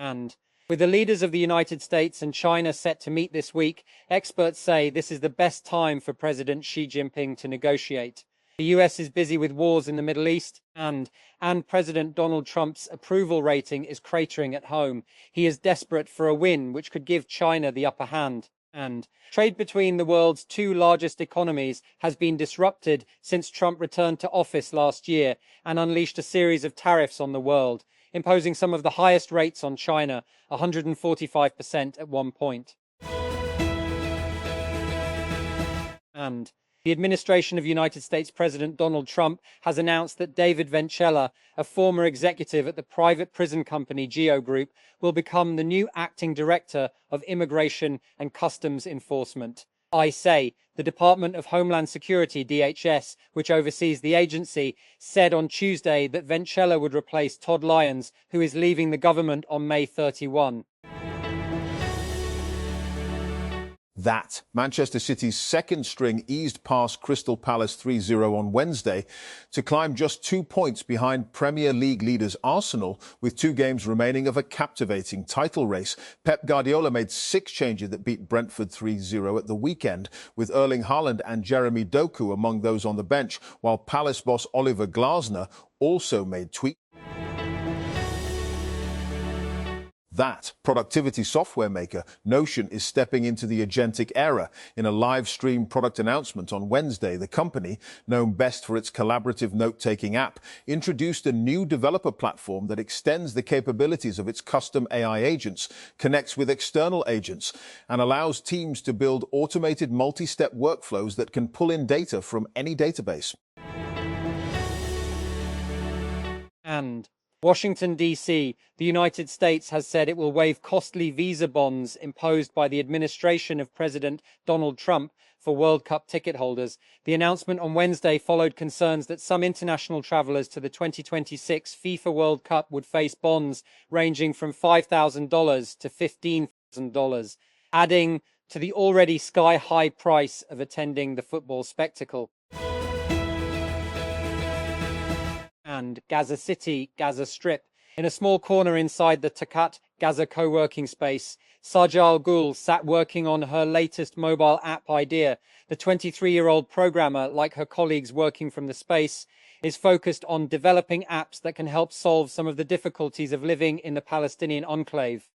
And with the leaders of the United States and China set to meet this week, experts say this is the best time for President Xi Jinping to negotiate. The US is busy with wars in the Middle East, and President Donald Trump's approval rating is cratering at home. He is desperate for a win, which could give China the upper hand. And trade between the world's two largest economies has been disrupted since Trump returned to office last year and unleashed a series of tariffs on the world, imposing some of the highest rates on China, 145% at one point. And the administration of United States President Donald Trump has announced that David Vencella, a former executive at the private prison company Geo Group, will become the new acting director of Immigration and Customs Enforcement. The Department of Homeland Security, DHS, which oversees the agency, said on Tuesday that Vencella would replace Todd Lyons, who is leaving the government on May 31. That Manchester City's second string eased past Crystal Palace 3-0 on Wednesday to climb just 2 points behind Premier League leaders Arsenal with 2 games remaining of a captivating title race. Pep Guardiola made 6 changes that beat Brentford 3-0 at the weekend, with Erling Haaland and Jeremy Doku among those on the bench, while Palace boss Oliver Glasner also made tweaks. That productivity software maker Notion is stepping into the agentic era. In a live stream product announcement on Wednesday, the company, known best for its collaborative note-taking app, introduced a new developer platform that extends the capabilities of its custom AI agents, connects with external agents, and allows teams to build automated multi-step workflows that can pull in data from any database. And Washington, D.C., the United States has said it will waive costly visa bonds imposed by the administration of President Donald Trump for World Cup ticket holders. The announcement on Wednesday followed concerns that some international travelers to the 2026 FIFA World Cup would face bonds ranging from $5,000 to $15,000, adding to the already sky-high price of attending the football spectacle. And Gaza City, Gaza Strip. In a small corner inside the Takat Gaza co-working space, Sajal Gul sat working on her latest mobile app idea. The 23-year-old programmer, like her colleagues working from the space, is focused on developing apps that can help solve some of the difficulties of living in the Palestinian enclave.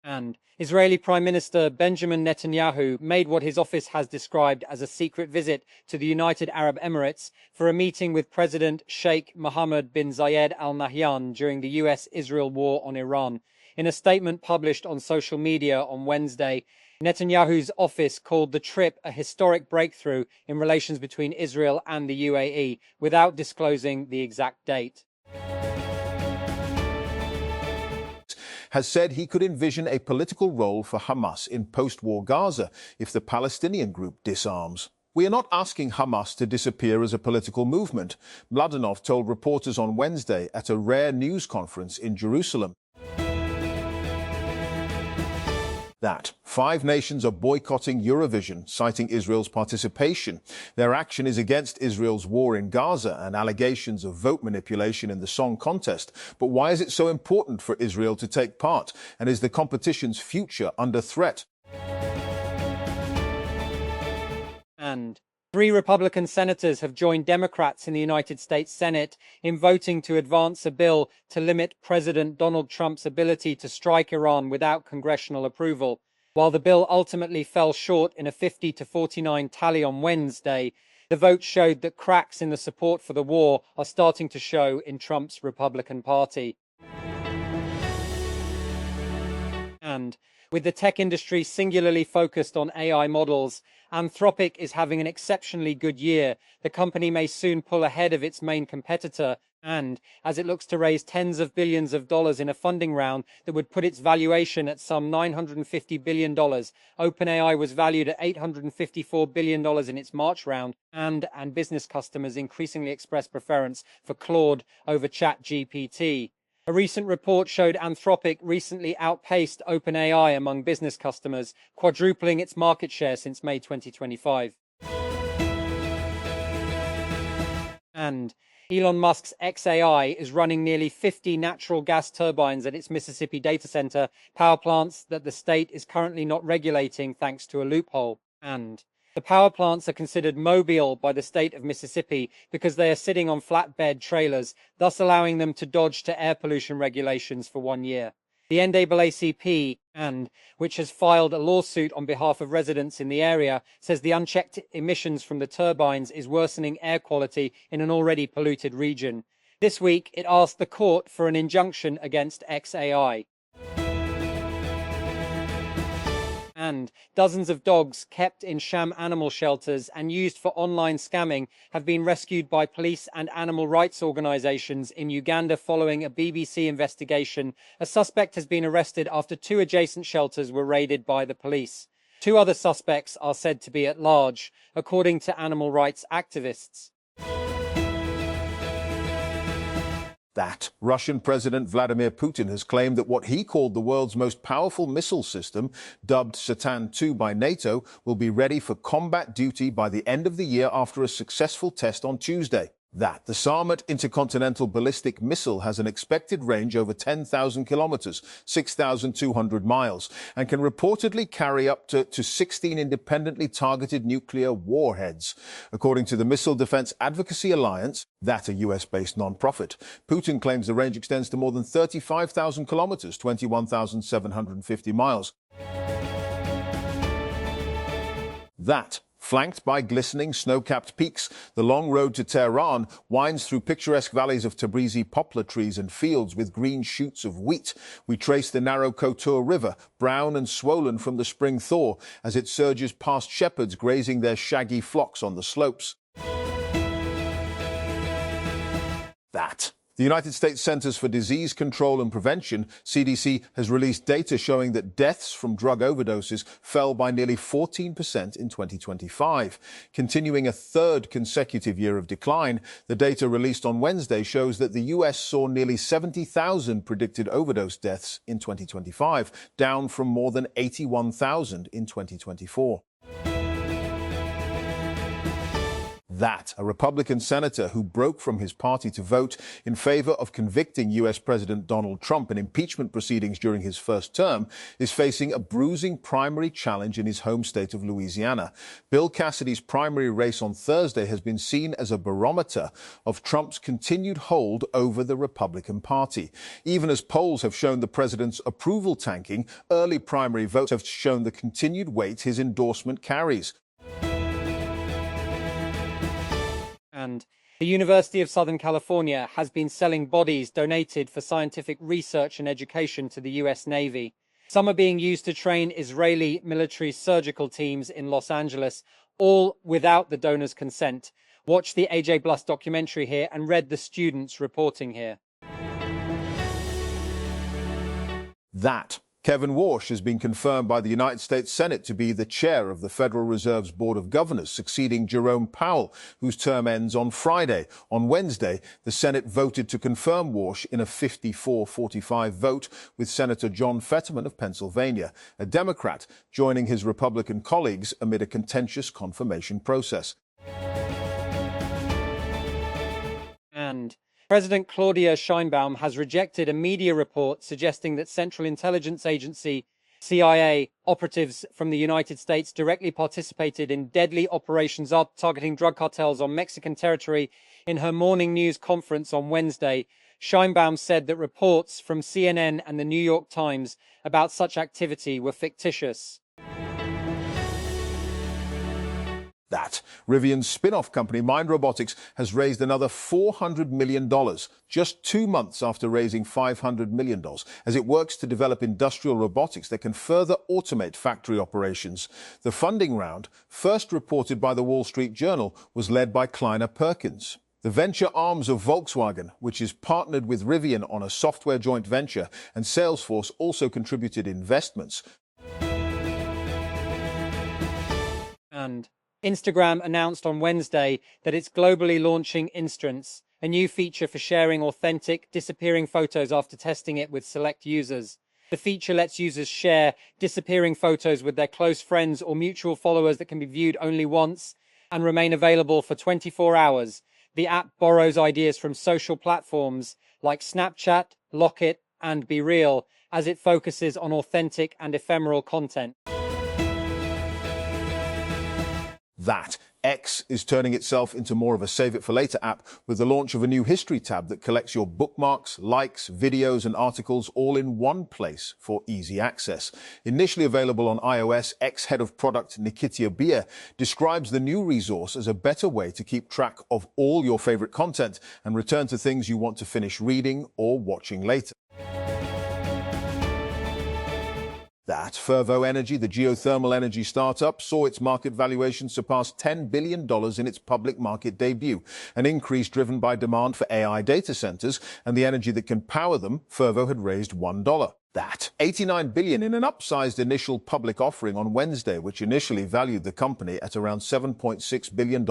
And Israeli Prime Minister Benjamin Netanyahu made what his office has described as a secret visit to the United Arab Emirates for a meeting with President Sheikh Mohammed bin Zayed Al Nahyan during the US-Israel war on Iran. In a statement published on social media on Wednesday, Netanyahu's office called the trip a historic breakthrough in relations between Israel and the UAE, without disclosing the exact date. Has said he could envision a political role for Hamas in post-war Gaza if the Palestinian group disarms. We are not asking Hamas to disappear as a political movement, Mladenov told reporters on Wednesday at a rare news conference in Jerusalem. That 5 nations are boycotting Eurovision, citing Israel's participation. Their action is against Israel's war in Gaza and allegations of vote manipulation in the song contest. But why is it so important for Israel to take part? And is the competition's future under threat? And 3 Republican senators have joined Democrats in the United States Senate in voting to advance a bill to limit President Donald Trump's ability to strike Iran without congressional approval. While the bill ultimately fell short in a 50-49 tally on Wednesday, the vote showed that cracks in the support for the war are starting to show in Trump's Republican Party. And with the tech industry singularly focused on AI models, Anthropic is having an exceptionally good year. The company may soon pull ahead of its main competitor, and as it looks to raise tens of billions of dollars in a funding round that would put its valuation at some $950 billion. OpenAI was valued at $854 billion in its March round, and business customers increasingly express preference for Claude over ChatGPT. A recent report showed Anthropic recently outpaced OpenAI among business customers, quadrupling its market share since May 2025. And Elon Musk's xAI is running nearly 50 natural gas turbines at its Mississippi data center, power plants that the state is currently not regulating thanks to a loophole. And the power plants are considered mobile by the state of Mississippi because they are sitting on flatbed trailers, thus allowing them to dodge to air pollution regulations for 1 year. The NAACP, which has filed a lawsuit on behalf of residents in the area, says the unchecked emissions from the turbines is worsening air quality in an already polluted region. This week, it asked the court for an injunction against xAI. And dozens of dogs kept in sham animal shelters and used for online scamming have been rescued by police and animal rights organizations in Uganda following a BBC investigation. A suspect has been arrested after 2 adjacent shelters were raided by the police. 2 other suspects are said to be at large, according to animal rights activists. That Russian President Vladimir Putin has claimed that what he called the world's most powerful missile system, dubbed Satan II by NATO, will be ready for combat duty by the end of the year after a successful test on Tuesday. That the Sarmat intercontinental ballistic missile has an expected range over 10,000 kilometers, 6,200 miles, and can reportedly carry up to 16 independently targeted nuclear warheads. According to the Missile Defense Advocacy Alliance, that a US-based non-profit, Putin claims the range extends to more than 35,000 kilometers, 21,750 miles. That flanked by glistening snow-capped peaks, the long road to Tehran winds through picturesque valleys of Tabrizi poplar trees and fields with green shoots of wheat. We trace the narrow Kotur River, brown and swollen from the spring thaw, as it surges past shepherds grazing their shaggy flocks on the slopes. That the United States Centers for Disease Control and Prevention, CDC, has released data showing that deaths from drug overdoses fell by nearly 14% in 2025. Continuing a 3rd consecutive year of decline, the data released on Wednesday shows that the US saw nearly 70,000 predicted overdose deaths in 2025, down from more than 81,000 in 2024. That a Republican senator who broke from his party to vote in favor of convicting US President Donald Trump in impeachment proceedings during his first term is facing a bruising primary challenge in his home state of Louisiana. Bill Cassidy's primary race on Thursday has been seen as a barometer of Trump's continued hold over the Republican Party. Even as polls have shown the president's approval tanking, early primary votes have shown the continued weight his endorsement carries. And the University of Southern California has been selling bodies donated for scientific research and education to the US Navy. Some are being used to train Israeli military surgical teams in Los Angeles, all without the donors' consent. Watch the AJ Blus documentary here and read the students reporting here. That Kevin Warsh has been confirmed by the United States Senate to be the chair of the Federal Reserve's Board of Governors, succeeding Jerome Powell, whose term ends on Friday. On Wednesday, the Senate voted to confirm Warsh in a 54-45 vote, with Senator John Fetterman of Pennsylvania, a Democrat, joining his Republican colleagues amid a contentious confirmation process. And President Claudia Sheinbaum has rejected a media report suggesting that Central Intelligence Agency, CIA, operatives from the United States directly participated in deadly operations targeting drug cartels on Mexican territory. In her morning news conference on Wednesday, Sheinbaum said that reports from CNN and the New York Times about such activity were fictitious. That Rivian's spin-off company, Mind Robotics, has raised another $400 million, just 2 months after raising $500 million, as it works to develop industrial robotics that can further automate factory operations. The funding round, first reported by the Wall Street Journal, was led by Kleiner Perkins. The venture arms of Volkswagen, which is partnered with Rivian on a software joint venture, and Salesforce also contributed investments. And Instagram announced on Wednesday that it's globally launching Instance, a new feature for sharing authentic, disappearing photos after testing it with select users. The feature lets users share disappearing photos with their close friends or mutual followers that can be viewed only once and remain available for 24 hours. The app borrows ideas from social platforms like Snapchat, Locket, and Be Real, as it focuses on authentic and ephemeral content. That X is turning itself into more of a Save It for Later app with the launch of a new history tab that collects your bookmarks, likes, videos and articles all in one place for easy access. Initially available on iOS, X head of product Nikita Beer describes the new resource as a better way to keep track of all your favorite content and return to things you want to finish reading or watching later. That Fervo Energy, the geothermal energy startup, saw its market valuation surpass $10 billion in its public market debut, an increase driven by demand for AI data centers and the energy that can power them. Fervo had raised $1. That $89 billion in an upsized initial public offering on Wednesday, which initially valued the company at around $7.6 billion.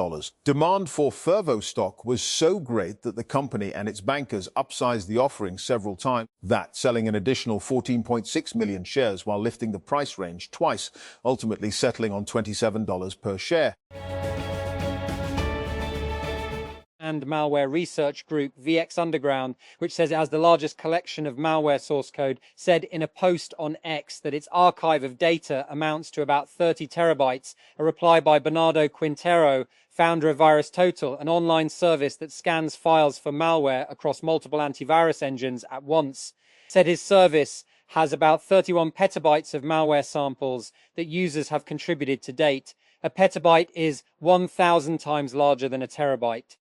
Demand for Fervo stock was so great that the company and its bankers upsized the offering several times, that selling an additional 14.6 million shares while lifting the price range twice, ultimately settling on $27 per share. And malware research group VX Underground, which says it has the largest collection of malware source code, said in a post on X that its archive of data amounts to about 30 terabytes. A reply by Bernardo Quintero, founder of VirusTotal, an online service that scans files for malware across multiple antivirus engines at once, said his service has about 31 petabytes of malware samples that users have contributed to date. A petabyte is 1,000 times larger than a terabyte.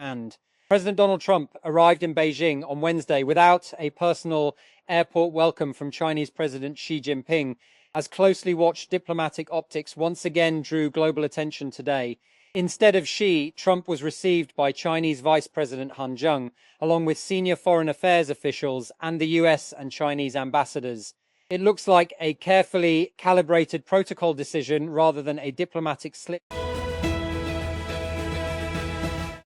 And President Donald Trump arrived in Beijing on Wednesday without a personal airport welcome from Chinese President Xi Jinping, as closely watched diplomatic optics once again drew global attention today. Instead of Xi, Trump was received by Chinese Vice President Han Zheng, along with senior foreign affairs officials and the US and Chinese ambassadors. It looks like a carefully calibrated protocol decision rather than a diplomatic slip.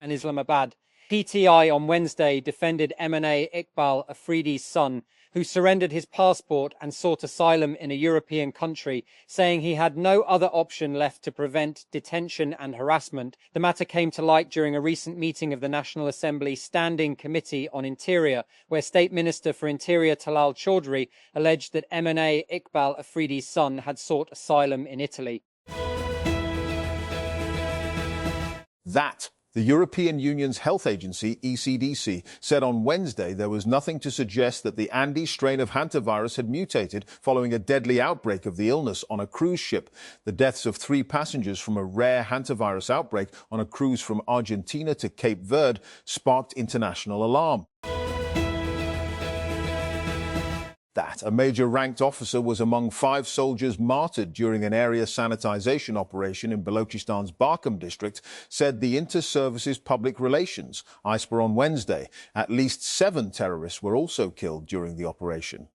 And Islamabad. PTI on Wednesday defended MNA Iqbal Afridi's son, who surrendered his passport and sought asylum in a European country, saying he had no other option left to prevent detention and harassment. The matter came to light during a recent meeting of the National Assembly Standing Committee on Interior, where State Minister for Interior Talal Chaudhry alleged that MNA Iqbal Afridi's son had sought asylum in Italy. That the European Union's health agency, ECDC, said on Wednesday there was nothing to suggest that the Andes strain of hantavirus had mutated following a deadly outbreak of the illness on a cruise ship. The deaths of 3 passengers from a rare hantavirus outbreak on a cruise from Argentina to Cape Verde sparked international alarm. That a major ranked officer was among 5 soldiers martyred during an area sanitization operation in Balochistan's Barkham district, said the Inter-Services Public Relations, ISPA, on Wednesday. At least 7 terrorists were also killed during the operation.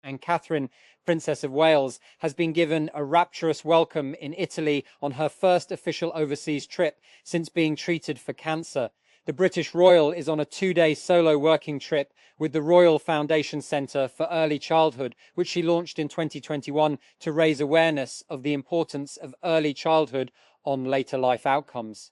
And Catherine, Princess of Wales, has been given a rapturous welcome in Italy on her first official overseas trip since being treated for cancer. The British Royal is on a 2-day solo working trip with the Royal Foundation Centre for Early Childhood, which she launched in 2021 to raise awareness of the importance of early childhood on later life outcomes.